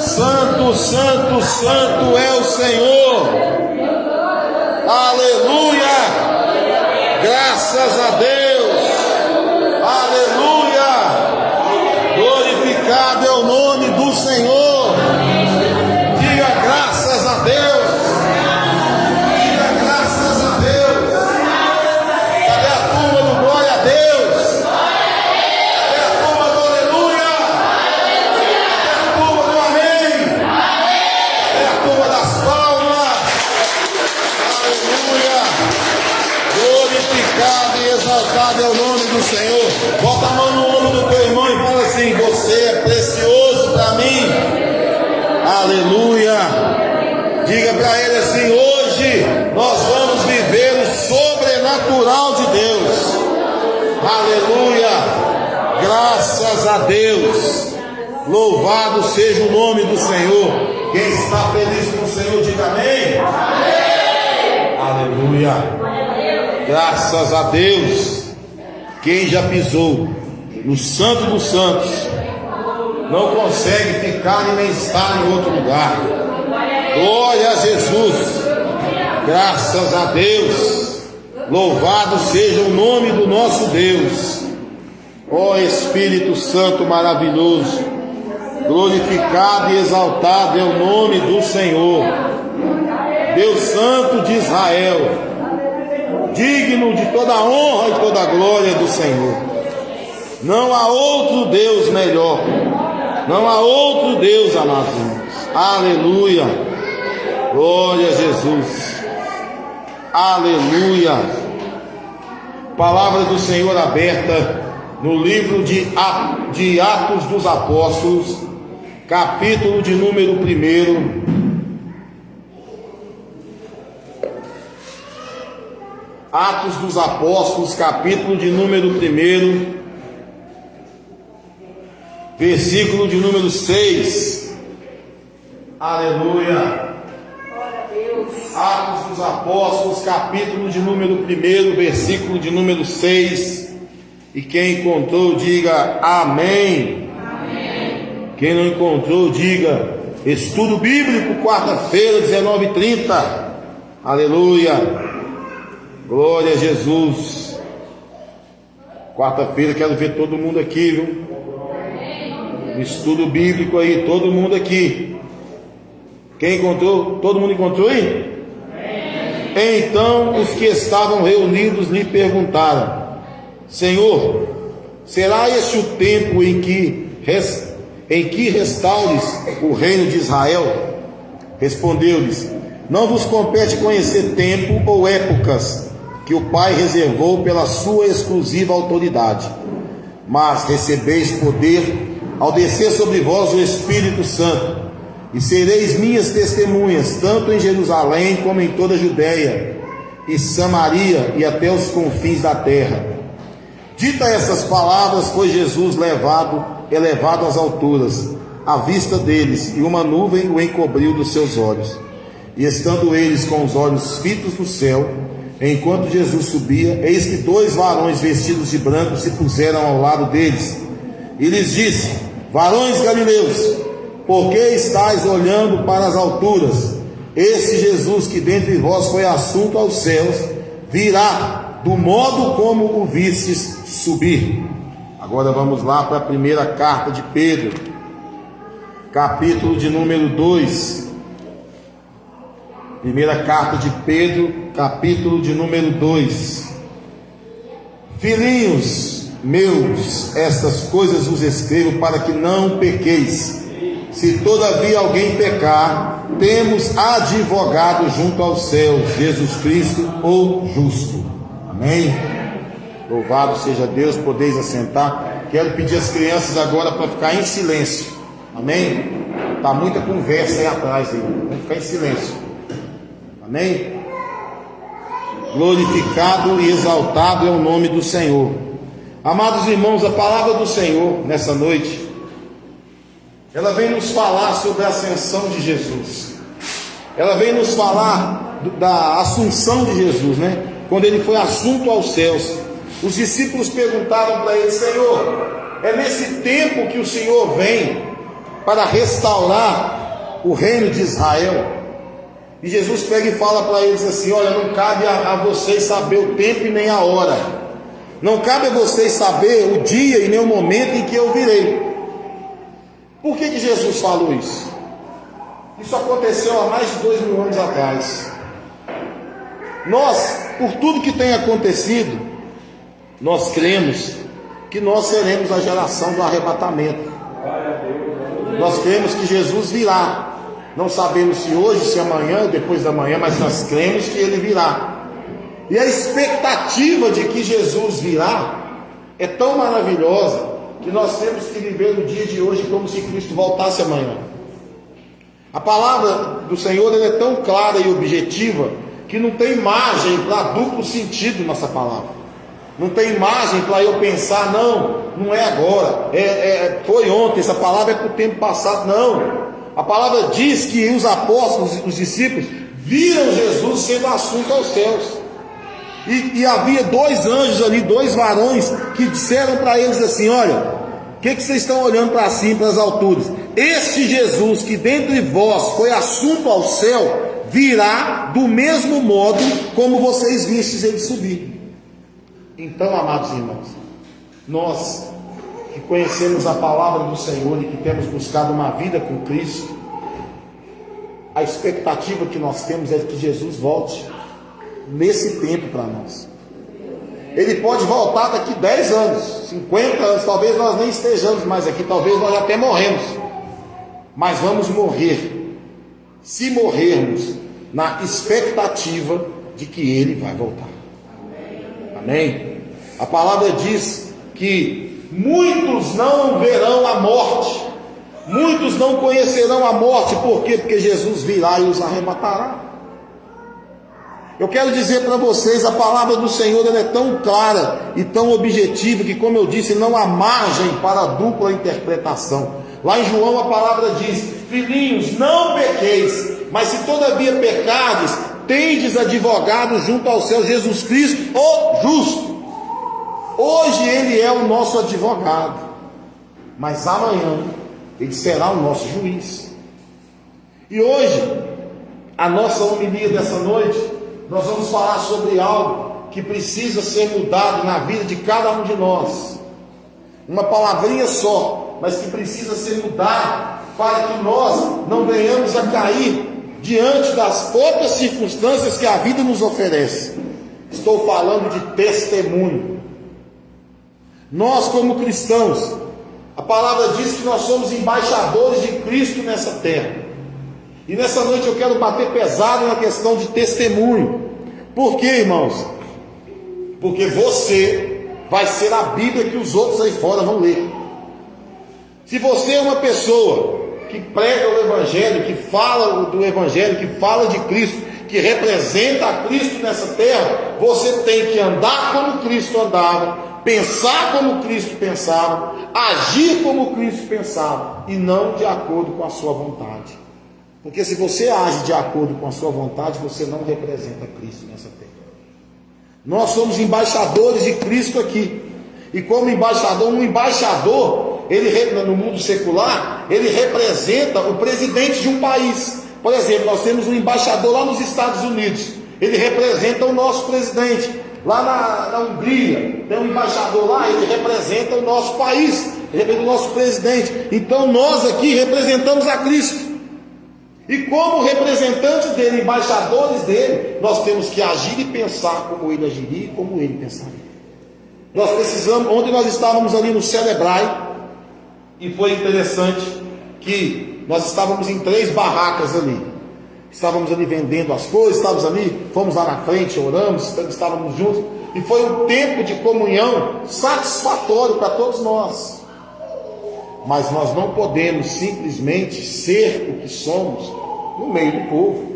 Santo, santo, santo é o Senhor. Aleluia. Graças a Deus. Aleluia. Glorificado é o nome do Senhor. Diga graças a Deus. Diga graças a Deus. Cadê a turma do glória a Deus? Cadê a turma do aleluia? Cadê a turma do amém? Cadê a turma das palmas? Aleluia. Glorificado e exaltado é o nome do Senhor. Bota a mão no ombro do teu irmão e fala assim: você é precioso para mim. Aleluia. Diga para ele assim: hoje nós vamos viver o sobrenatural de Deus. Aleluia. Graças a Deus. Louvado seja o nome do Senhor. Quem está feliz com o Senhor, diga amém. Aleluia. Graças a Deus. Quem já pisou no Santo dos Santos não consegue ficar e nem estar em outro lugar. Glória a Jesus. Graças a Deus. Louvado seja o nome do nosso Deus. Ó Espírito Santo maravilhoso, glorificado e exaltado é o nome do Senhor, Deus Santo de Israel, digno de toda a honra e toda a glória do Senhor. Não há outro Deus melhor, não há outro Deus, amados irmãos. Aleluia. Glória a Jesus. Aleluia. Palavra do Senhor aberta no livro de Atos dos Apóstolos, capítulo de número 1. Atos dos Apóstolos, capítulo de número 1, versículo de número 6. Aleluia. Atos dos Apóstolos, capítulo de número 1, versículo de número 6. E quem encontrou, diga amém. Amém. Quem não encontrou, diga estudo bíblico, quarta-feira, 19h30. Aleluia. Glória a Jesus. Quarta-feira quero ver todo mundo aqui, viu? Estudo bíblico aí, todo mundo aqui. Quem encontrou? Todo mundo encontrou aí? Então os que estavam reunidos lhe perguntaram: Senhor, será este o tempo em que restaures o reino de Israel? Respondeu-lhes: não vos compete conhecer tempo ou épocas que o Pai reservou pela sua exclusiva autoridade, mas recebeis poder ao descer sobre vós o Espírito Santo, e sereis minhas testemunhas, tanto em Jerusalém como em toda a Judéia e Samaria e até os confins da terra. Dita essas palavras, foi Jesus elevado às alturas, à vista deles, e uma nuvem o encobriu dos seus olhos. E estando eles com os olhos fitos no céu, enquanto Jesus subia, eis que 2 varões vestidos de branco se puseram ao lado deles, e lhes disse: varões galileus, por que estáis olhando para as alturas? Este Jesus que dentre vós foi assunto aos céus, virá do modo como o vistes subir. Agora vamos lá para a primeira carta de Pedro, capítulo de número 2. Primeira carta de Pedro, capítulo de número 2. Filhinhos meus, estas coisas vos escrevo para que não pequeis. Se todavia alguém pecar, temos advogado junto aos céus, Jesus Cristo, o justo. Amém? Louvado seja Deus. Podeis assentar. Quero pedir às crianças agora para ficar em silêncio. Amém? Está muita conversa aí atrás aí. Vamos ficar em silêncio. Amém? Glorificado e exaltado é o nome do Senhor. Amados irmãos, a palavra do Senhor nessa noite, ela vem nos falar sobre a ascensão de Jesus. Ela vem nos falar da assunção de Jesus, né? Quando ele foi assunto aos céus, os discípulos perguntaram para ele: Senhor, é nesse tempo que o Senhor vem? para restaurar o reino de Israel. E Jesus pega e fala para eles assim: olha, não cabe a vocês saber o tempo e nem a hora, não cabe a vocês saber o dia e nem o momento em que eu virei. Por que Jesus falou isso? Isso aconteceu há mais de 2000 anos atrás. Nós, por tudo que tem acontecido, nós cremos que nós seremos a geração do arrebatamento. Nós cremos que Jesus virá. Não sabemos se hoje, se amanhã, depois da manhã, mas nós cremos que Ele virá. E a expectativa de que Jesus virá é tão maravilhosa que nós temos que viver o dia de hoje como se Cristo voltasse amanhã. A palavra do Senhor ela é tão clara e objetiva que não tem margem para duplo sentido nessa palavra. Não tem margem para eu pensar, não é agora, foi ontem, essa palavra é para o tempo passado. Não, a palavra diz que os apóstolos, os discípulos, viram Jesus sendo assunto aos céus. E havia 2 anjos ali, 2 varões, que disseram para eles assim: olha, o que vocês estão olhando para cima, para as alturas? Este Jesus que dentre vós foi assunto ao céu, virá do mesmo modo como vocês vistes ele subir. Então, amados irmãos, nós que conhecemos a palavra do Senhor e que temos buscado uma vida com Cristo, a expectativa que nós temos é que Jesus volte nesse tempo para nós. Ele pode voltar daqui 10 anos, 50 anos, talvez nós nem estejamos mais aqui, talvez nós até morremos, mas vamos morrer, se morrermos, na expectativa de que Ele vai voltar. Amém? A palavra diz que muitos não verão a morte, muitos não conhecerão a morte. Por quê? Porque Jesus virá e os arrebatará. Eu quero dizer para vocês, a palavra do Senhor ela é tão clara e tão objetiva que, como eu disse, não há margem para dupla interpretação. Lá em João a palavra diz: filhinhos, não pequeis, mas se todavia pecardes, tendes advogado junto ao céu, Jesus Cristo, o justo. Hoje Ele é o nosso advogado, mas amanhã Ele será o nosso juiz. E hoje, a nossa homilia dessa noite, nós vamos falar sobre algo que precisa ser mudado na vida de cada um de nós. Uma palavrinha só, mas que precisa ser mudado para que nós não venhamos a cair diante das poucas circunstâncias que a vida nos oferece. Estou falando de testemunho. Nós, como cristãos, a palavra diz que nós somos embaixadores de Cristo nessa terra. E nessa noite eu quero bater pesado na questão de testemunho. Por quê, irmãos? Porque você vai ser a Bíblia que os outros aí fora vão ler. Se você é uma pessoa que prega o Evangelho, que fala do Evangelho, que fala de Cristo, que representa a Cristo nessa terra, você tem que andar como Cristo andava, pensar como Cristo pensava, agir como Cristo pensava, e não de acordo com a sua vontade. Porque se você age de acordo com a sua vontade, você não representa Cristo nessa terra. Nós somos embaixadores de Cristo aqui. E como embaixador, um embaixador, no mundo secular, ele representa o presidente de um país. Por exemplo, nós temos um embaixador lá nos Estados Unidos, ele representa o nosso presidente. Lá na Hungria, tem um embaixador lá, ele representa o nosso país, ele representa o nosso presidente. Então nós aqui representamos a Cristo. E como representantes dele, embaixadores dele, nós temos que agir e pensar como ele agiria e como ele pensaria. Nós precisamos, ontem nós estávamos ali no Celebrai, e foi interessante que nós estávamos em 3 barracas ali. Estávamos ali vendendo as coisas, estávamos ali, fomos lá na frente, oramos, estávamos juntos, e foi um tempo de comunhão satisfatório para todos nós. Mas nós não podemos simplesmente ser o que somos no meio do povo.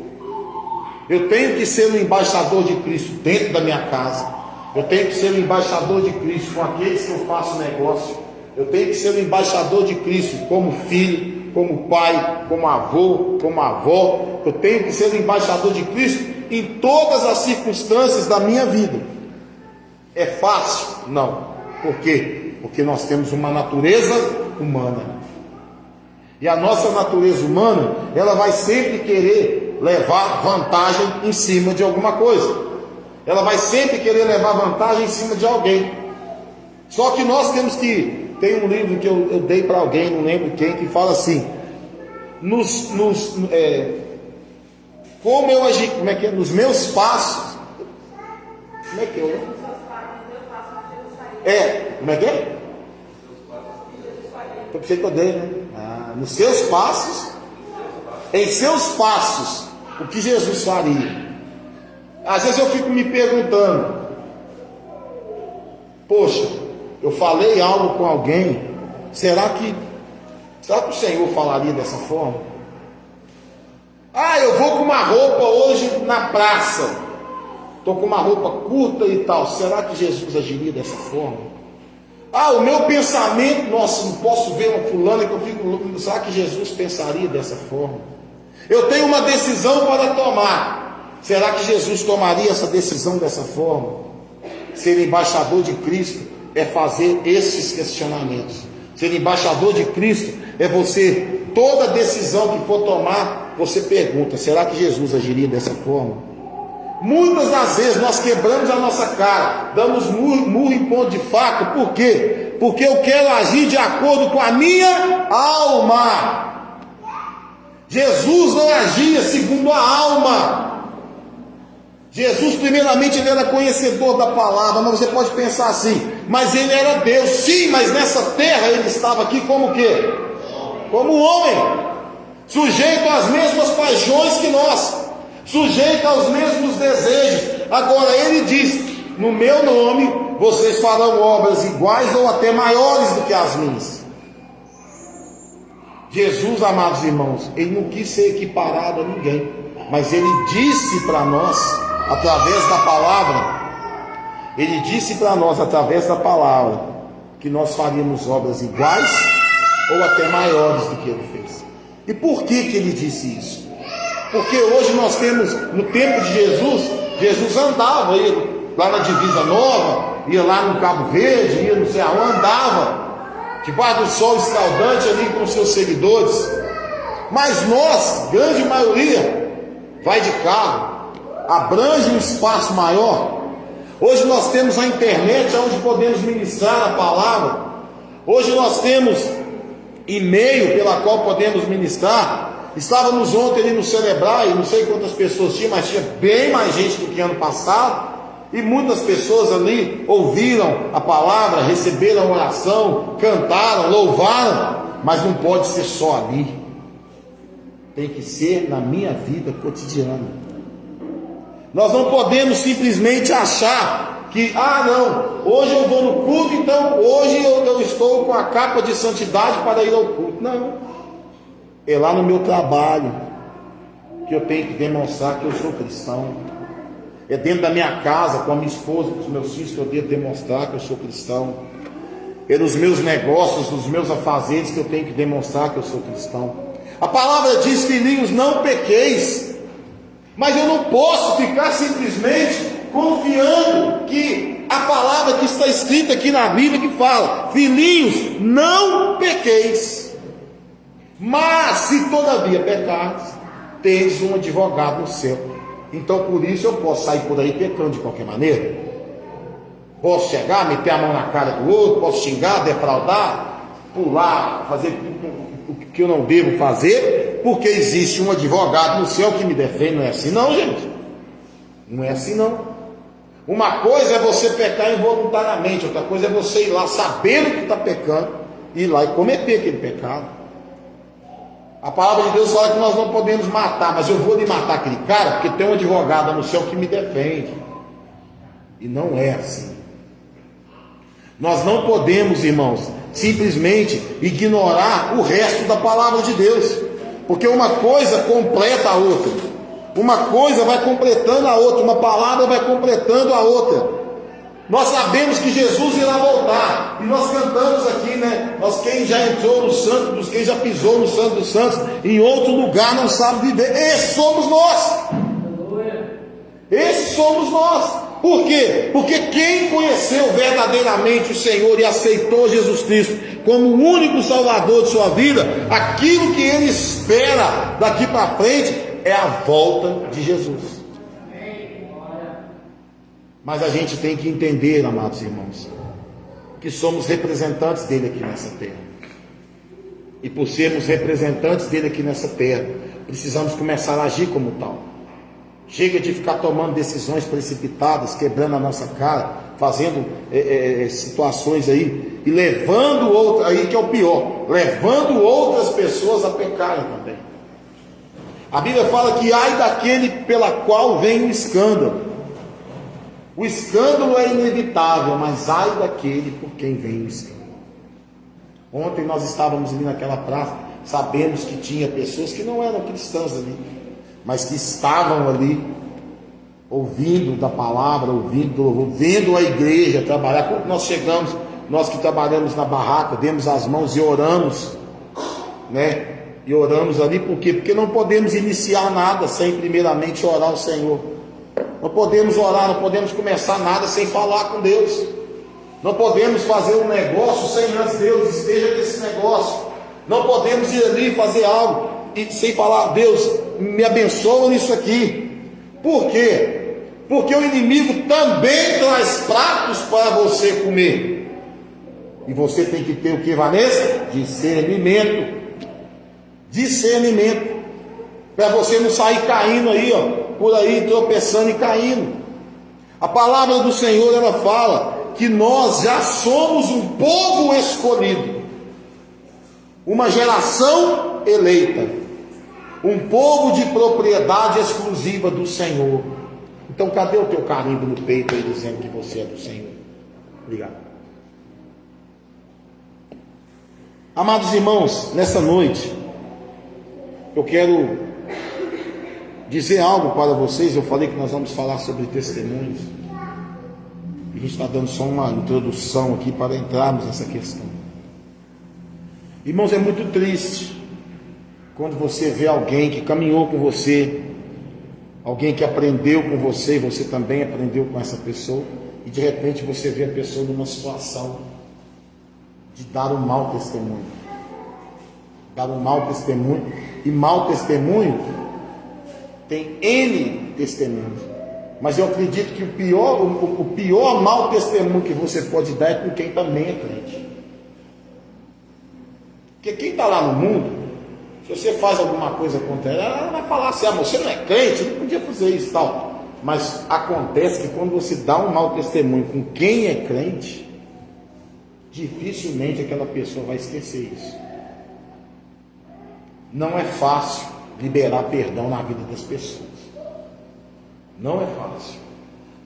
Eu tenho que ser um embaixador de Cristo dentro da minha casa. Eu tenho que ser um embaixador de Cristo com aqueles que eu faço negócio. Eu tenho que ser um embaixador de Cristo como filho, como pai, como avô, como avó. Eu tenho que ser um embaixador de Cristo em todas as circunstâncias da minha vida. É fácil? Não. Por quê? Porque nós temos uma natureza humana. E a nossa natureza humana, ela vai sempre querer levar vantagem em cima de alguma coisa. Ela vai sempre querer levar vantagem em cima de alguém. Só que nós temos que... Tem um livro que eu dei para alguém, não lembro quem, que fala assim... como eu agi... Como é que é? Nos meus passos... Como é que como é que é? Eu pensei que eu dei, né? Nos seus passos, em seus passos, o que Jesus faria? Às vezes eu fico me perguntando, poxa, eu falei algo com alguém, será que o Senhor falaria dessa forma? Eu vou com uma roupa hoje na praça, estou com uma roupa curta e tal, será que Jesus agiria dessa forma? O meu pensamento, nossa, não posso ver uma fulana que eu fico, será que Jesus pensaria dessa forma? Eu tenho uma decisão para tomar, será que Jesus tomaria essa decisão dessa forma? Ser embaixador de Cristo é fazer esses questionamentos. Ser embaixador de Cristo é você, toda decisão que for tomar, você pergunta, será que Jesus agiria dessa forma? Muitas das vezes nós quebramos a nossa cara, damos murro em ponto de faca. Por quê? Porque eu quero agir de acordo com a minha alma. Jesus não agia segundo a alma. Jesus, primeiramente, ele era conhecedor da palavra. Mas você pode pensar assim, mas ele era Deus. Sim, mas nessa terra ele estava aqui como o quê? Como homem, sujeito às mesmas paixões que nós, sujeito aos mesmos desejos. Agora ele diz, no meu nome vocês farão obras iguais ou até maiores do que as minhas. Jesus, amados irmãos, ele não quis ser equiparado a ninguém, mas ele disse para nós, através da palavra, ele disse para nós, através da palavra, que nós faríamos obras iguais ou até maiores do que ele fez. E por que ele disse isso? Porque hoje nós temos, no tempo de Jesus andava, ia lá na Divisa Nova, ia lá no Cabo Verde, ia no céu, andava debaixo do sol escaldante ali com seus seguidores. Mas nós, grande maioria, vai de carro, abrange um espaço maior. Hoje nós temos a internet onde podemos ministrar a palavra. Hoje nós temos e-mail pela qual podemos ministrar. Estávamos ontem ali no Celebrar, e não sei quantas pessoas tinha, mas tinha bem mais gente do que ano passado. E muitas pessoas ali ouviram a palavra, receberam a oração, cantaram, louvaram. Mas não pode ser só ali. Tem que ser na minha vida cotidiana. Nós não podemos simplesmente achar que, não, hoje eu vou no culto, então hoje eu estou com a capa de santidade para ir ao culto. Não. É lá no meu trabalho que eu tenho que demonstrar que eu sou cristão. É dentro da minha casa, com a minha esposa, com os meus filhos, que eu devo demonstrar que eu sou cristão. É nos meus negócios, nos meus afazeres, que eu tenho que demonstrar que eu sou cristão. A palavra diz, filhinhos, não pequeis. Mas eu não posso ficar simplesmente confiando que a palavra que está escrita aqui na Bíblia que fala, filhinhos, não pequeis. Mas se todavia pecares, tens um advogado no céu. Então por isso eu posso sair por aí pecando de qualquer maneira. Posso chegar, meter a mão na cara do outro, posso xingar, defraudar, pular, fazer o que eu não devo fazer, porque existe um advogado no céu que me defende. Não é assim não, gente. Não é assim não. Uma coisa é você pecar involuntariamente, outra coisa é você ir lá sabendo que está pecando, ir lá e cometer aquele pecado. A palavra de Deus fala que nós não podemos matar, mas eu vou lhe matar aquele cara porque tem um advogado no céu que me defende. E não é assim. Nós não podemos, irmãos, simplesmente ignorar o resto da palavra de Deus, porque uma coisa completa a outra, uma coisa vai completando a outra, uma palavra vai completando a outra. Nós sabemos que Jesus irá voltar, e nós cantamos aqui, né? Quem já entrou no Santo dos, quem já pisou no Santo dos Santos, em outro lugar não sabe viver. Esses somos nós. Esses somos nós. Por quê? Porque quem conheceu verdadeiramente o Senhor e aceitou Jesus Cristo como o único Salvador de sua vida, aquilo que ele espera daqui para frente é a volta de Jesus. Mas a gente tem que entender, amados irmãos, que somos representantes dele aqui nessa terra. E por sermos representantes dele aqui nessa terra, precisamos começar a agir como tal. Chega de ficar tomando decisões precipitadas, quebrando a nossa cara, fazendo situações aí, e levando outras, aí que é o pior, levando outras pessoas a pecarem também. A Bíblia fala que ai daquele pela qual vem o escândalo. O escândalo é inevitável, mas ai daquele por quem vem o escândalo. Ontem nós estávamos ali naquela praça, sabemos que tinha pessoas que não eram cristãs ali, mas que estavam ali, ouvindo da palavra, vendo a igreja trabalhar. Quando nós chegamos, nós que trabalhamos na barraca, demos as mãos e oramos, né? E oramos ali, por quê? Porque não podemos iniciar nada sem primeiramente orar ao Senhor. Não podemos orar, não podemos começar nada sem falar com Deus. Não podemos fazer um negócio sem antes Deus esteja nesse negócio. Não podemos ir ali fazer algo e sem falar, Deus, me abençoa nisso aqui. Por quê? Porque o inimigo também traz pratos para você comer. E você tem que ter o que, Vanessa? Discernimento. Discernimento. Para você não sair caindo aí, por aí, tropeçando e caindo. A palavra do Senhor, ela fala que nós já somos um povo escolhido, uma geração eleita, um povo de propriedade exclusiva do Senhor. Então cadê o teu carimbo no peito aí dizendo que você é do Senhor? Obrigado. Amados irmãos, nessa noite eu quero dizer algo para vocês. Eu falei que nós vamos falar sobre testemunhos. A gente está dando só uma introdução aqui para entrarmos nessa questão. Irmãos, é muito triste quando você vê alguém que caminhou com você, alguém que aprendeu com você e você também aprendeu com essa pessoa, e de repente você vê a pessoa numa situação de dar um mau testemunho. Dar um mau testemunho. E mau testemunho tem N testemunhos. Mas eu acredito que o pior mau testemunho que você pode dar é com quem também é crente. Porque quem está lá no mundo, se você faz alguma coisa contra ela vai falar assim, você não é crente, não podia fazer isso e tal. Mas acontece que quando você dá um mau testemunho com quem é crente, dificilmente aquela pessoa vai esquecer isso. Não é fácil liberar perdão na vida das pessoas. Não é fácil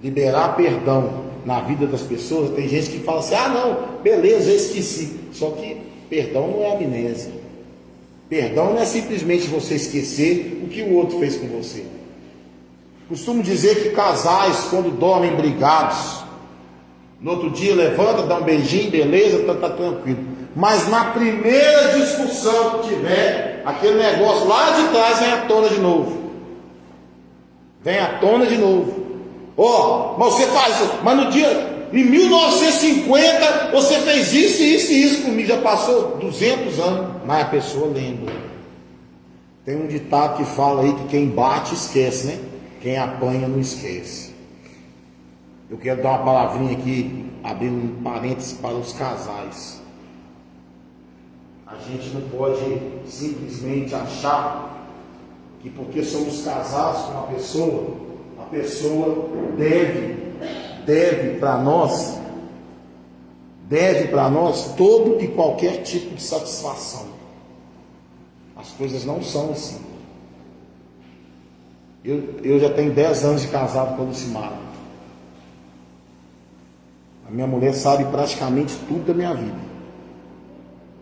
liberar perdão na vida das pessoas. Tem gente que fala assim, não, beleza, eu esqueci. Só que perdão não é amnésia. Perdão não é simplesmente você esquecer o que o outro fez com você. Costumo dizer que casais, quando dormem brigados, no outro dia levanta, dá um beijinho, beleza, tá tranquilo. Mas na primeira discussão que tiver, aquele negócio lá de trás vem à tona de novo. Vem à tona de novo. Mas você faz isso. Mas no dia, em 1950, você fez isso, isso e isso comigo. Já passou 200 anos. Mas a pessoa lembra. Tem um ditado que fala aí que quem bate esquece, né? Quem apanha não esquece. Eu quero dar uma palavrinha aqui, abrindo um parênteses para os casais. A gente não pode simplesmente achar que porque somos casados com uma pessoa, a pessoa deve para nós todo e qualquer tipo de satisfação. As coisas não são assim. Eu já tenho 10 anos de casado com a Lucimara. A minha mulher sabe praticamente tudo da minha vida.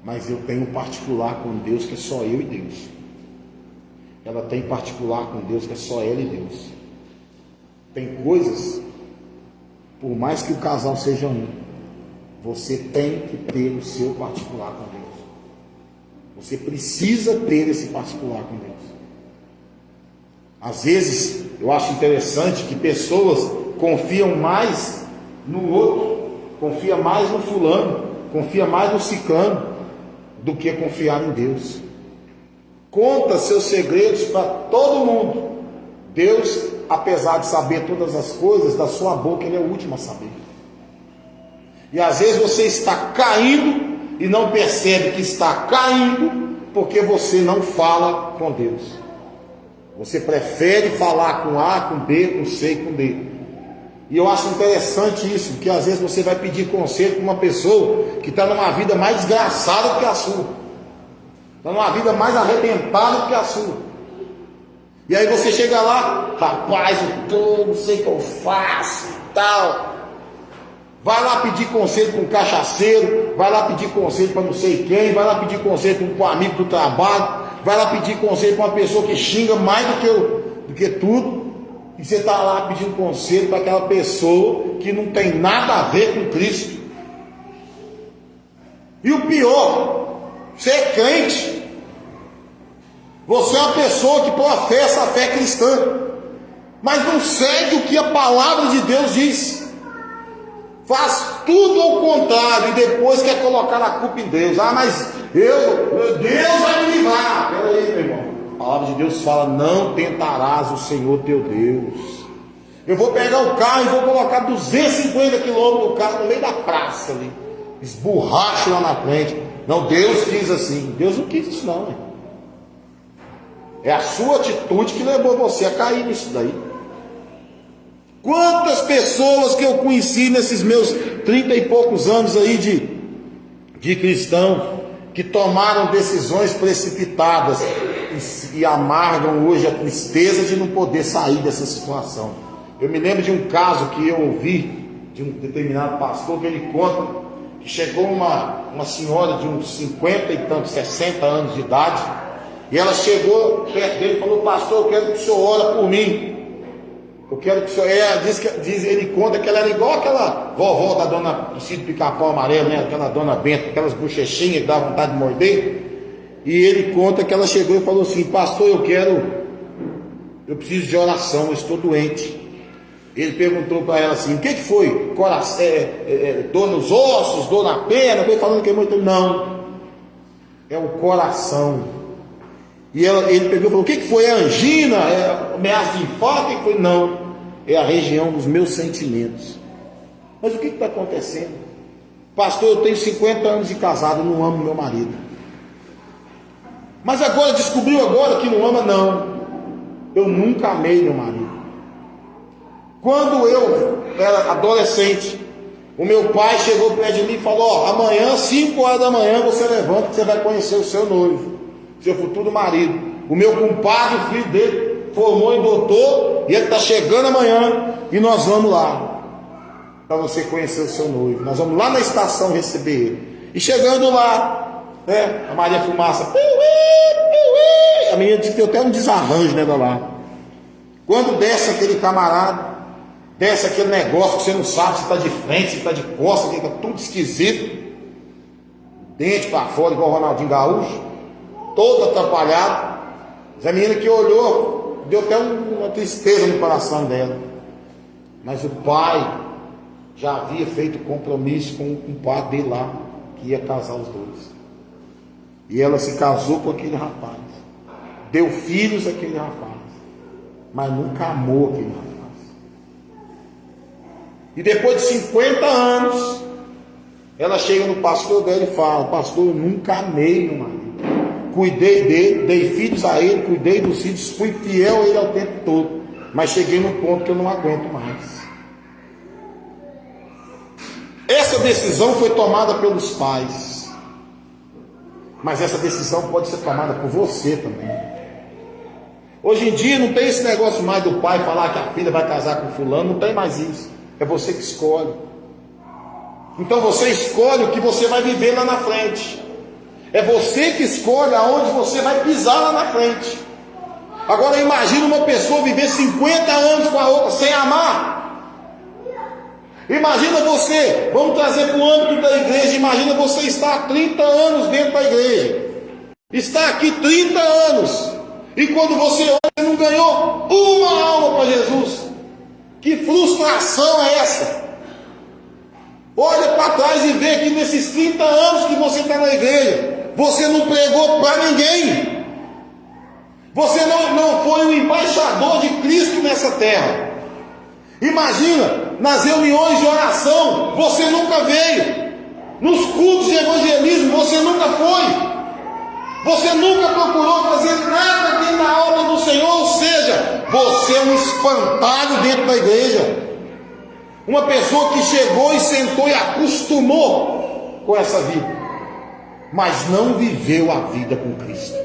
Mas eu tenho um particular com Deus que é só eu e Deus. Ela tem particular com Deus que é só ela e Deus. Tem coisas, por mais que o casal seja um, você tem que ter o seu particular com Deus. Você precisa ter esse particular com Deus. Às vezes, eu acho interessante que pessoas confiam mais no outro, confia mais no fulano, confia mais no ciclano, do que confiar em Deus. Conta seus segredos para todo mundo. Deus, apesar de saber todas as coisas, da sua boca Ele é o último a saber. E às vezes você está caindo e não percebe que está caindo, porque você não fala com Deus. Você prefere falar com A, com B, com C e com D. E eu acho interessante isso, porque às vezes você vai pedir conselho para uma pessoa que está numa vida mais desgraçada do que a sua, está numa vida mais arrebentada do que a sua. E aí você chega lá, rapaz, eu não sei o que eu faço e tal. Vai lá pedir conselho para um cachaceiro, vai lá pedir conselho para não sei quem, vai lá pedir conselho para um amigo do trabalho, vai lá pedir conselho para uma pessoa que xinga mais do que tudo. E você está lá pedindo conselho para aquela pessoa que não tem nada a ver com Cristo. E o pior, você é crente. Você é uma pessoa que professa a fé cristã, mas não segue o que a palavra de Deus diz. Faz tudo ao contrário e depois quer colocar a culpa em Deus. Ah, mas Deus vai me livrar. Pera aí, meu irmão. A palavra de Deus fala: não tentarás o Senhor teu Deus. Eu vou pegar o carro e vou colocar 250 quilômetros do carro no meio da praça ali, esborracho lá na frente. Não, Deus quis assim. Deus não quis isso não, né? É a sua atitude que levou você a cair nisso daí. Quantas pessoas que eu conheci nesses meus 30 e poucos anos aí de cristão, que tomaram decisões precipitadas e amargam hoje a tristeza de não poder sair dessa situação. Eu me lembro de um caso que eu ouvi de um determinado pastor, que ele conta que chegou uma senhora de uns 50 e tantos, 60 anos de idade, e ela chegou perto dele e falou: pastor, eu quero que o senhor ore por mim. Eu quero que o senhor... ele conta que ela era igual aquela vovó da dona do sítio Pica-Pau Amarelo, né? Aquela dona Benta, aquelas bochechinhas que dá vontade de morder. E ele conta que ela chegou e falou assim: pastor, eu preciso de oração, eu estou doente. Ele perguntou para ela assim: o que foi? Dor nos ossos, dor na perna? Foi falando que é muito. Não, é o coração. E ele pegou e falou: o que foi? É angina? É ameaça de infarto? O que foi? Não, é a região dos meus sentimentos. Mas o que está acontecendo? Pastor, eu tenho 50 anos de casado, eu não amo meu marido. Mas agora descobriu que não ama? Não, eu nunca amei meu marido. Quando eu era adolescente, o meu pai chegou perto de mim e falou: amanhã, 5 horas da manhã, você levanta que você vai conhecer o seu noivo, seu futuro marido. O meu compadre, o filho dele, formou em doutor, e ele está chegando amanhã, e nós vamos lá, para você conhecer o seu noivo. Nós vamos lá na estação receber ele. E chegando lá, né, a Maria Fumaça, a menina disse que deu até um desarranjo nela lá. Quando desce aquele camarada, desce aquele negócio que você não sabe se está de frente, se está de costas, que está tudo esquisito, dente para fora, igual o Ronaldinho Gaúcho, todo atrapalhado. A menina que olhou, deu até uma tristeza no coração dela. Mas o pai já havia feito compromisso com o compadre dele lá, que ia casar os dois. E ela se casou com aquele rapaz, deu filhos àquele rapaz, mas nunca amou aquele rapaz. E depois de 50 anos, ela chega no pastor dela e fala: pastor, eu nunca amei meu marido. Cuidei dele, dei filhos a ele, cuidei dos filhos, fui fiel a ele ao tempo todo. Mas cheguei num ponto que eu não aguento mais. Essa decisão foi tomada pelos pais. Mas essa decisão pode ser tomada por você também. Hoje em dia não tem esse negócio mais do pai falar que a filha vai casar com fulano, não tem mais isso. É você que escolhe. Então você escolhe o que você vai viver lá na frente. É você que escolhe aonde você vai pisar lá na frente. Agora imagina uma pessoa viver 50 anos com a outra sem amar. Imagina você, vamos trazer para o âmbito da igreja, imagina você estar há 30 anos dentro da igreja. Está aqui 30 anos. E quando você olha, você não ganhou uma alma para Jesus. Que frustração é essa? Olha para trás e vê que nesses 30 anos que você está na igreja, você não pregou para ninguém. Você não foi o embaixador de Cristo nessa terra. Imagina, nas reuniões de oração, você nunca veio. Nos cultos de evangelismo, você nunca foi. Você nunca procurou fazer nada dentro da obra do Senhor. Ou seja, você é um espantalho dentro da igreja. Uma pessoa que chegou e sentou e acostumou com essa vida, mas não viveu a vida com Cristo.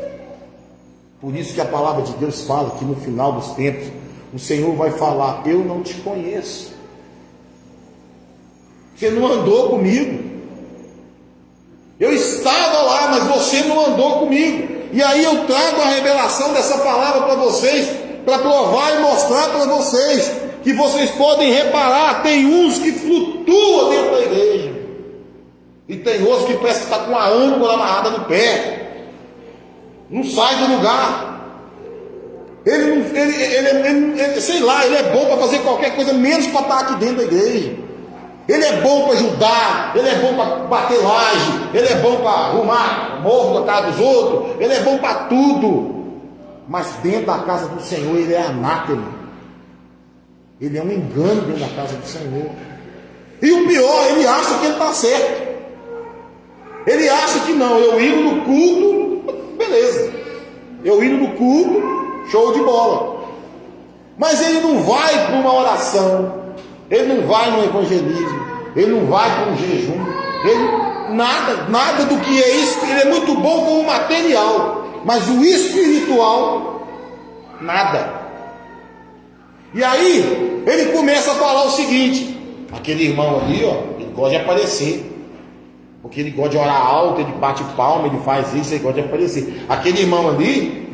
Por isso que a palavra de Deus fala que no final dos tempos, o Senhor vai falar: eu não te conheço. Você não andou comigo. Eu estava lá, mas você não andou comigo. E aí eu trago a revelação dessa palavra para vocês, para provar e mostrar para vocês que vocês podem reparar. Tem uns que flutuam dentro da igreja, e tem outros que parece que está com a âncora amarrada no pé, não sai do lugar. Ele sei lá, ele é bom para fazer qualquer coisa, menos para estar aqui dentro da igreja. Ele é bom para ajudar, ele é bom para bater laje, ele é bom para arrumar morro da casa dos outros, ele é bom para tudo. Mas dentro da casa do Senhor ele é anátema. Ele é um engano dentro da casa do Senhor. E o pior, ele acha que ele está certo. Ele acha que não, eu indo no culto, beleza. Eu indo no culto, show de bola. Mas ele não vai para uma oração, ele não vai no evangelismo, ele não vai para um jejum, ele, nada do que é isso. Ele é muito bom com o material, mas o espiritual, nada. E aí, ele começa a falar o seguinte: aquele irmão ali, ó, ele gosta de aparecer, porque ele gosta de orar alto, ele bate palma, ele faz isso, ele gosta de aparecer. Aquele irmão ali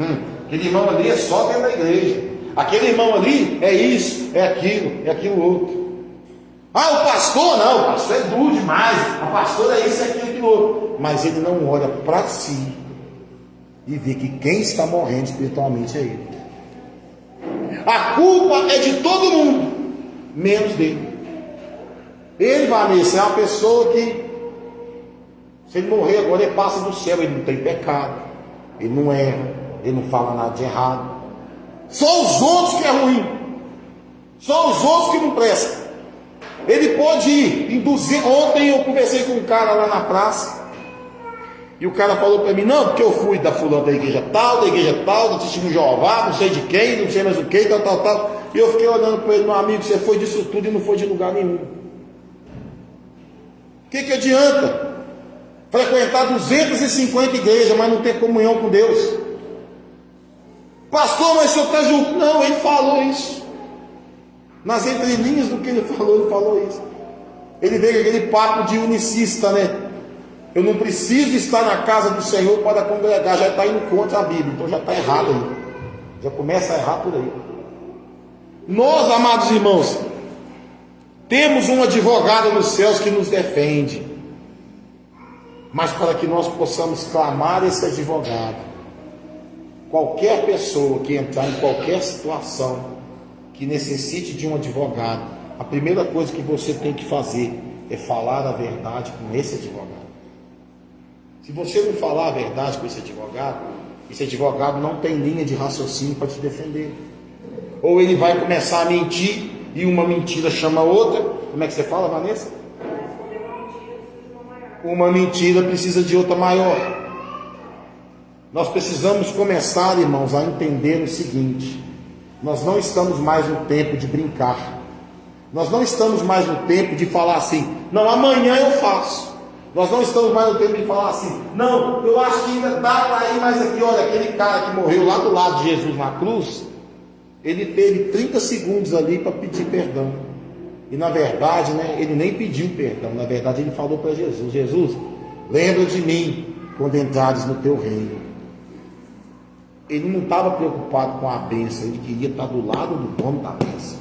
é só dentro da igreja. Aquele irmão ali é isso, é aquilo outro. Ah, o pastor não, o pastor é duro demais, a pastora é isso, é aquilo outro. Mas ele não olha para si e vê que quem está morrendo espiritualmente é ele. A culpa é de todo mundo, menos dele. Ele, Vanessa, é uma pessoa que, se ele morrer agora, ele passa do céu. Ele não tem pecado, ele não erra, ele não fala nada de errado. Só os outros que é ruim, só os outros que não prestam. Ele pode ir induzir. Ontem eu conversei com um cara lá na praça, e o cara falou para mim: não, porque eu fui da fulana da igreja tal, do testemunho de Jeová, não sei de quem, não sei mais o que, tal. E eu fiquei olhando para ele: meu amigo, você foi disso tudo e não foi de lugar nenhum. O que adianta frequentar 250 igrejas, mas não ter comunhão com Deus? Pastor, mas o senhor está julgando? Não, ele falou isso. Nas entrelinhas do que ele falou isso. Ele veio aquele papo de unicista, né? Eu não preciso estar na casa do Senhor para congregar. Já está indo contra a Bíblia, então já está errado aí. Já começa a errar por aí. Nós, amados irmãos, temos um advogado nos céus que nos defende. Mas para que nós possamos clamar esse advogado, qualquer pessoa que entrar em qualquer situação que necessite de um advogado, a primeira coisa que você tem que fazer é falar a verdade com esse advogado. Se você não falar a verdade com esse advogado não tem linha de raciocínio para te defender. Ou ele vai começar a mentir, e uma mentira chama outra. Como é que você fala, Vanessa? Uma mentira precisa de outra maior. Nós precisamos começar, irmãos, a entender o seguinte: nós não estamos mais no tempo de brincar. Nós não estamos mais no tempo de falar assim: não, amanhã eu faço. Nós não estamos mais no tempo de falar assim: não, eu acho que ainda dá para ir mais aqui. Olha, aquele cara que morreu lá do lado de Jesus na cruz, ele teve 30 segundos ali para pedir perdão. E na verdade, né, ele nem pediu perdão. Na verdade, ele falou para Jesus: Jesus, lembra de mim quando entrares no teu reino. Ele não estava preocupado com a bênção, ele queria estar do lado do dono da bênção.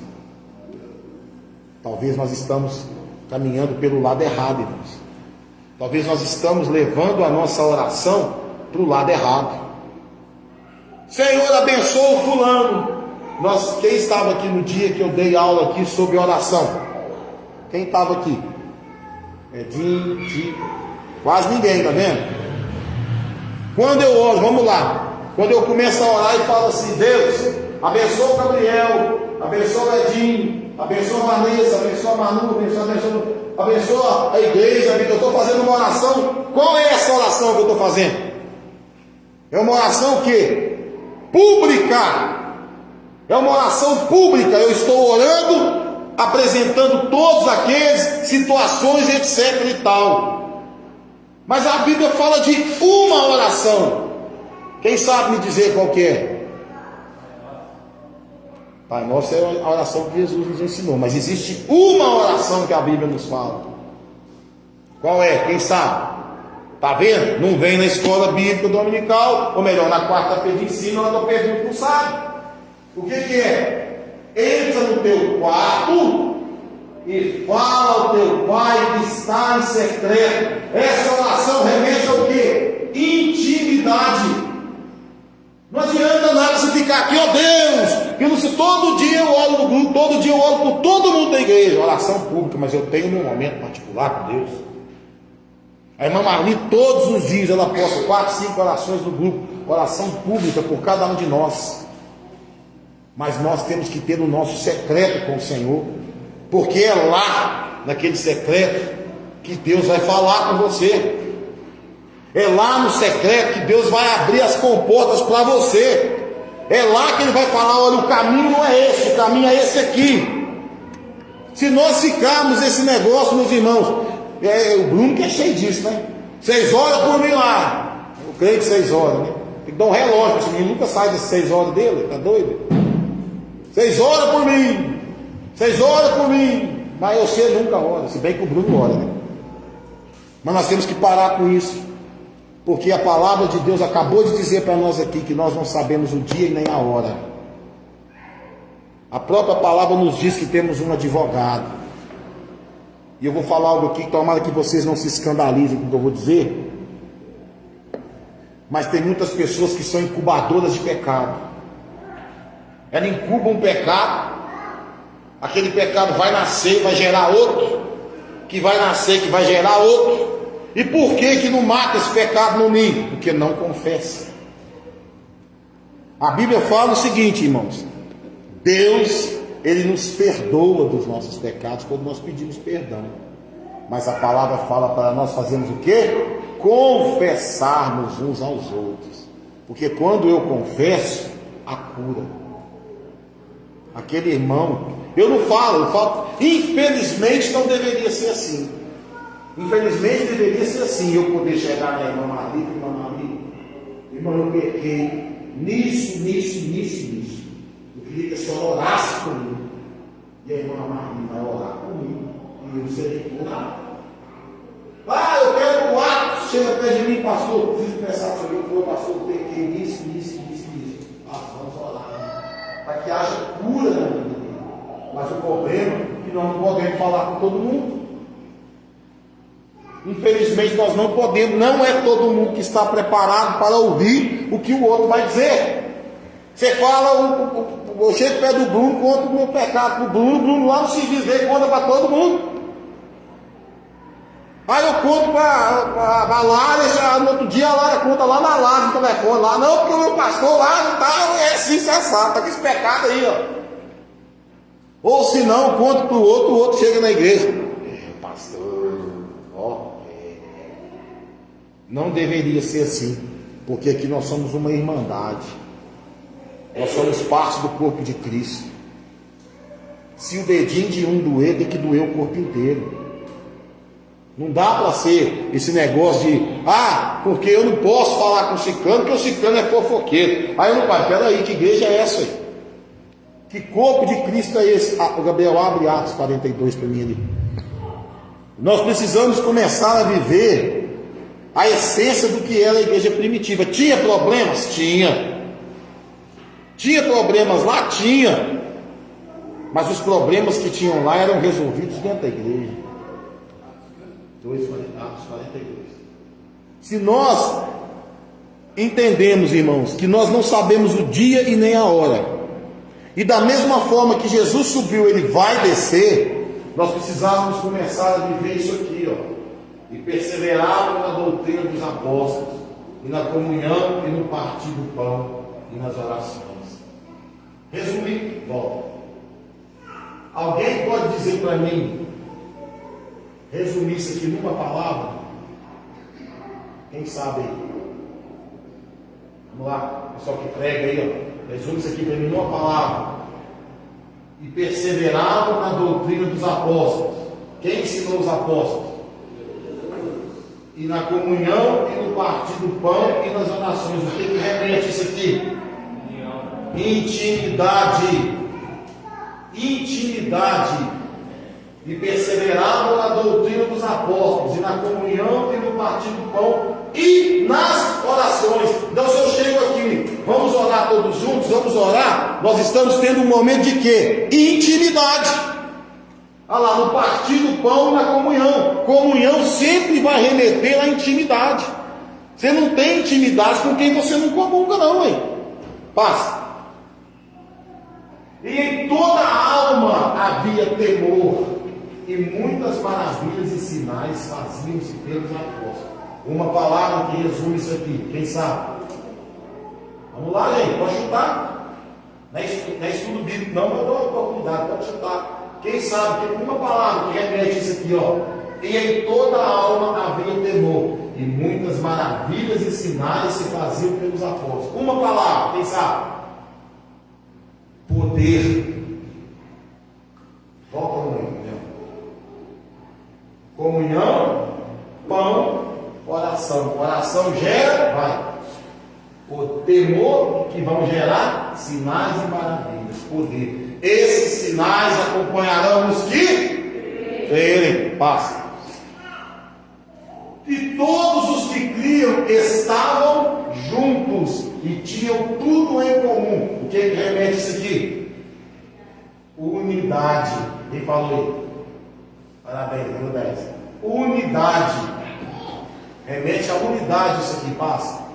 Talvez nós estamos caminhando pelo lado errado, irmãos. Talvez nós estamos levando a nossa oração para o lado errado. Senhor, abençoa o fulano. Quem estava aqui no dia que eu dei aula aqui sobre oração? Quem estava aqui? Quase ninguém, tá vendo? Quando eu oro, vamos lá. Quando eu começo a orar e falo assim: Deus, abençoa o Gabriel, abençoa o Edinho, abençoa a Vanessa, abençoa a Manu, abençoa a igreja. Eu estou fazendo uma oração. Qual é essa oração que eu estou fazendo? É uma oração que? Pública. É uma oração pública. Eu estou orando, apresentando todos aqueles, situações, etc e tal. Mas a Bíblia fala de uma oração. Quem sabe me dizer qual que é? Pai Nosso é a oração que Jesus nos ensinou, mas existe uma oração que a Bíblia nos fala. Qual é? Quem sabe? Tá vendo? Não vem na escola bíblica dominical, ou melhor, na quarta-feira de ensino, ela não pergunta, não sabe. O que é? Entra no teu quarto e fala ao teu pai que está em secreto. Essa oração remete ao quê? Intimidade. Não adianta nada você ficar aqui, ó Deus, que não se todo dia eu oro no grupo, todo dia eu oro por todo mundo da igreja, oração pública, mas eu tenho meu momento particular com Deus. A irmã Marli, todos os dias, ela posta 4, 5 orações no grupo, oração pública por cada um de nós. Mas nós temos que ter o nosso secreto com o Senhor, porque é lá, naquele secreto, que Deus vai falar com você. É lá no secreto que Deus vai abrir as comportas para você. É lá que Ele vai falar: olha, o caminho não é esse, o caminho é esse aqui. Se nós ficarmos esse negócio, meus irmãos, o Bruno que é cheio disso, né? 6 horas por mim lá. Eu creio que 6 horas, né? Tem que dar um relógio, esse menino nunca sai das 6 horas dele, tá doido? 6 horas por mim, 6 horas por mim. Mas eu sei nunca ora, se bem que o Bruno ora, né? Mas nós temos que parar com isso. Porque a palavra de Deus acabou de dizer para nós aqui que nós não sabemos o dia e nem a hora. A própria palavra nos diz que temos um advogado. E eu vou falar algo aqui, tomara que vocês não se escandalizem com o que eu vou dizer. Mas tem muitas pessoas que são incubadoras de pecado. Ela incuba um pecado, aquele pecado vai nascer, vai gerar outro, que vai nascer, que vai gerar outro. E por que não mata esse pecado no ninho? Porque não confessa. A Bíblia fala o seguinte, irmãos: Deus, Ele nos perdoa dos nossos pecados quando nós pedimos perdão. Mas a palavra fala para nós fazermos o quê? Confessarmos uns aos outros. Porque quando eu confesso, há cura. Aquele irmão, eu falo, infelizmente não deveria ser assim. Infelizmente deveria ser assim, eu poder chegar na irmã Maria, irmã, eu pequei nisso. Eu queria que a senhora orasse comigo. E a irmã Maria vai orar comigo. E eu serei curado. Eu quero o ato. Chega perto de mim, pastor, preciso pensar sobre o que foi, pastor, eu pequei nisso. Vamos orar. Para que haja cura na vida dele. Mas o problema é que nós não podemos falar com todo mundo. Infelizmente nós não podemos, não é todo mundo que está preparado para ouvir o que o outro vai dizer. Você fala, eu chego perto do Bruno, conto o meu pecado para o Bruno lá no serviço dele conta para todo mundo. Aí eu conto para a Lara, no outro dia a Lara conta lá na Lara, no telefone lá, não, porque o meu pastor lá não está, é assim, sensato, está com esse pecado aí, ó. Ou se não, conto para o outro chega na igreja. Pastor, não deveria ser assim, porque aqui nós somos uma irmandade, nós somos parte do corpo de Cristo. Se o dedinho de um doer, tem que doer o corpo inteiro. Não dá para ser esse negócio de, porque eu não posso falar com o ciclano, porque o ciclano é fofoqueiro. Aí eu não pai, peraí, que igreja é essa aí? Que corpo de Cristo é esse? O Gabriel abre Atos 42 para mim ali. Nós precisamos começar a viver a essência do que era a igreja primitiva. Tinha problemas? Tinha. Tinha problemas lá? Tinha. Mas os problemas que tinham lá eram resolvidos dentro da igreja. Atos 42. Se nós entendemos, irmãos, que nós não sabemos o dia e nem a hora. E da mesma forma que Jesus subiu, ele vai descer, nós precisávamos começar a viver isso aqui, ó. E perseverar na doutrina dos apóstolos, e na comunhão, e no partir do pão, e nas orações. Resumir, volta. Alguém pode dizer para mim, resumir isso aqui numa palavra? Quem sabe aí? Vamos lá, pessoal que prega aí, ó. Resume isso aqui para mim numa palavra. E perseveravam na doutrina dos apóstolos. Quem ensinou os apóstolos? E na comunhão, e no partir do pão, e nas orações. O que remete isso aqui? Intimidade. Intimidade. E perseveravam na doutrina dos apóstolos, e na comunhão, e no partir do pão, e nas orações. Então, se eu chego aqui, vamos orar todos juntos, vamos orar, nós estamos tendo um momento de quê? Intimidade. Olha lá, no partir do pão e na comunhão. Comunhão sempre vai remeter à intimidade. Você não tem intimidade com quem você não comunga, não, hein? Passa. E em toda a alma havia temor, e muitas maravilhas e sinais faziam-se pelos apóstolos. Uma palavra que resume isso aqui, quem sabe? Vamos lá, gente, pode chutar. Não é estudo bíblico, não, mas dá uma oportunidade, pode chutar. Quem sabe? Tem uma palavra que remete isso aqui, ó. E em toda a alma havia temor, e muitas maravilhas e sinais se faziam pelos apóstolos. Uma palavra, quem sabe? Poder. Volta no meio. Comunhão, pão, oração. Oração gera, vai. O temor que vão gerar sinais e maravilhas. Poder. Esses sinais acompanharão os que crerem. Passa. E todos os que criam estavam juntos e tinham tudo em comum. O que remete isso aqui? Unidade. Quem falou aí? Parabéns, número 10. Unidade. Remete à unidade isso aqui, passa.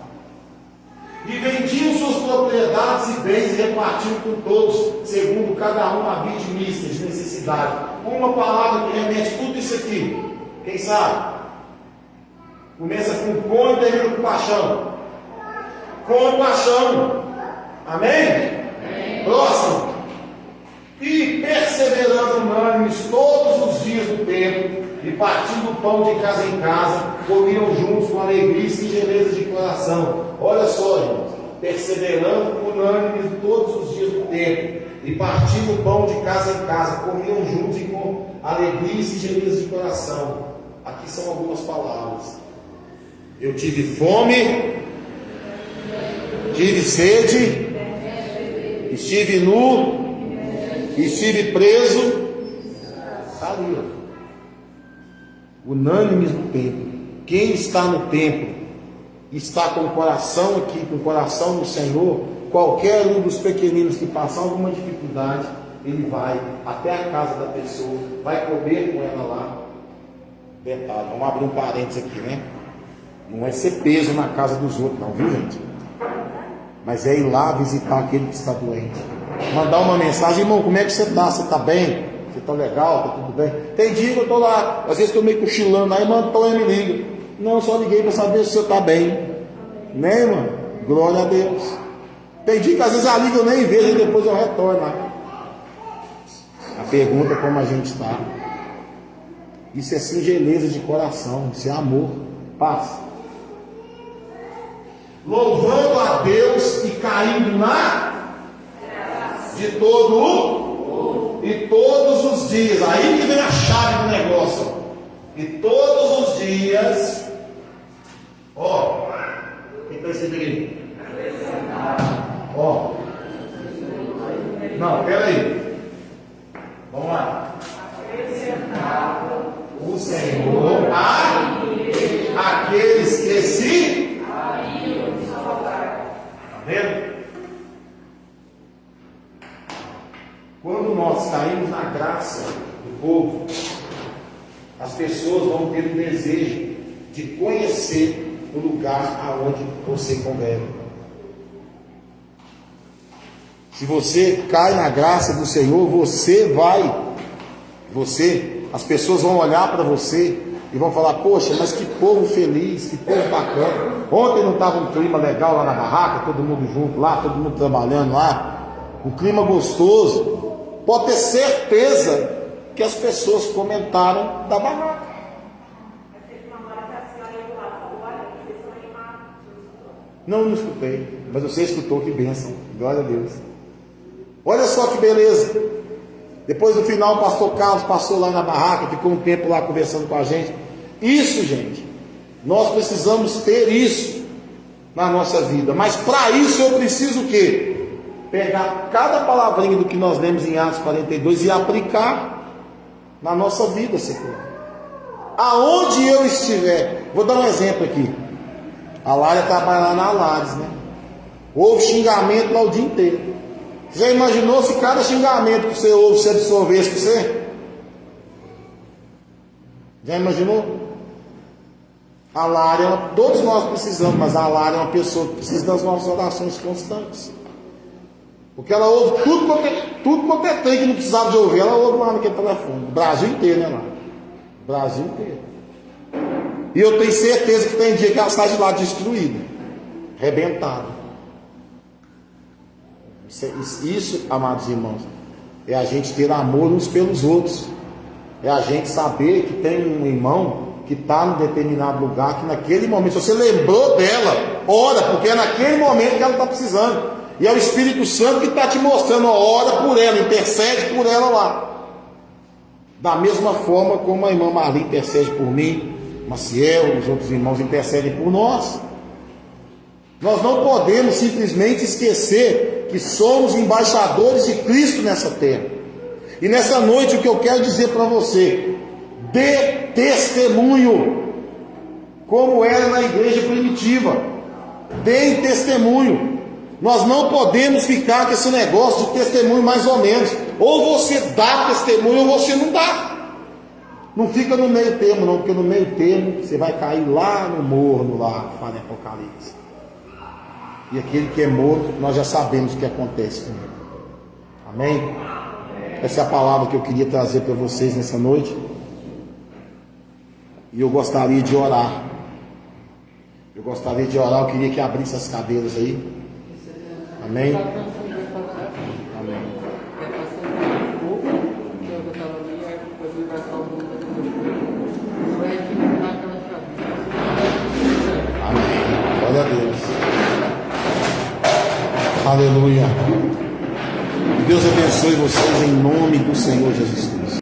E vendiam suas propriedades e bens e repartiam com todos, segundo cada um havia de mista, de necessidade. Uma palavra que remete tudo isso aqui. Quem sabe? Começa com e termina com paixão. Compaixão. Amém? Amém. Próximo. E perseverando unânimes todos os dias do tempo, e partindo o pão de casa em casa, comiam juntos com alegria e singeleza de coração. Olha só, irmãos, perseverando unânimes todos os dias do tempo, e partindo o pão de casa em casa, comiam juntos e com alegria e singeleza de coração. Aqui são algumas palavras. Eu tive fome, tive sede, estive nu, estive preso. Está ali, ó. Unânimes no templo. Quem está no templo, está com o coração aqui, com o coração no Senhor. Qualquer um dos pequeninos que passar alguma dificuldade, ele vai até a casa da pessoa, vai comer com ela lá. Detalhe, vamos abrir um parênteses aqui, né? Não é ser peso na casa dos outros, não, viu, gente? Mas é ir lá visitar aquele que está doente. Mandar uma mensagem: irmão, como é que você está? Você está bem? Você está legal? Está tudo bem? Tem dia que eu estou lá, às vezes estou meio cochilando, aí manda e me liga. Não, só liguei para saber se você está bem. Né, irmão? Glória a Deus. Tem dia que às vezes a liga eu nem vejo e depois eu retorno. A pergunta é como a gente está. Isso é singeleza de coração, isso é amor. Passa. Louvando a Deus e caindo na de todo e todos os dias. Aí que vem a chave do negócio. E todos os dias, ó, quem está escrevendo? Ó, não, peraí. Vamos lá. O Senhor a aqueles que se está vendo? Quando nós caímos na graça do povo, as pessoas vão ter o desejo de conhecer no lugar aonde você congrega. Se você cai na graça do Senhor, as pessoas vão olhar para você e vão falar: poxa, mas que povo feliz, que povo bacana. Ontem não estava um clima legal lá na barraca, todo mundo junto lá, todo mundo trabalhando lá, um clima gostoso. Pode ter certeza que as pessoas comentaram da barraca. Não escutei, mas você escutou, que bênção, glória a Deus. Olha só que beleza. Depois no final o pastor Carlos passou lá na barraca, ficou um tempo lá conversando com a gente. Isso, gente, nós precisamos ter isso na nossa vida. Mas para isso eu preciso o quê? Pegar cada palavrinha do que nós lemos em Atos 42 e aplicar na nossa vida secular. Aonde eu estiver, vou dar um exemplo aqui. A Lária trabalha lá na Alares, né? Houve xingamento lá o dia inteiro. Você já imaginou se cada xingamento que você ouve se absorvesse para você? Já imaginou? A Lária, todos nós precisamos, mas a Lária é uma pessoa que precisa das nossas orações constantes. Porque ela ouve tudo quanto é trem que não precisava de ouvir, ela ouve lá naquele telefone. O Brasil inteiro, né, Lária? O Brasil inteiro. E eu tenho certeza que tem dia que ela sai de lá destruída, arrebentada. Isso, amados irmãos, é a gente ter amor uns pelos outros. É a gente saber que tem um irmão que está em determinado lugar, que naquele momento, se você lembrou dela, ora, porque é naquele momento que ela está precisando. E é o Espírito Santo que está te mostrando, ora por ela, intercede por ela lá. Da mesma forma como a irmã Marli intercede por mim, Maciel, os outros irmãos intercedem por nós. Nós não podemos simplesmente esquecer que somos embaixadores de Cristo nessa terra. E nessa noite o que eu quero dizer para você: dê testemunho, como era na igreja primitiva. Dê testemunho. Nós não podemos ficar com esse negócio de testemunho mais ou menos. Ou você dá testemunho ou você não dá. Não fica no meio termo não, porque no meio termo você vai cair lá no morno, lá que fala em Apocalipse. E aquele que é morto, nós já sabemos o que acontece com ele. Amém? Essa é a palavra que eu queria trazer para vocês nessa noite. E eu gostaria de orar. Eu queria que abrisse as cadeiras aí. Amém? Amém. Amém. Glória a Deus. Aleluia. Que Deus abençoe vocês em nome do Senhor Jesus Cristo.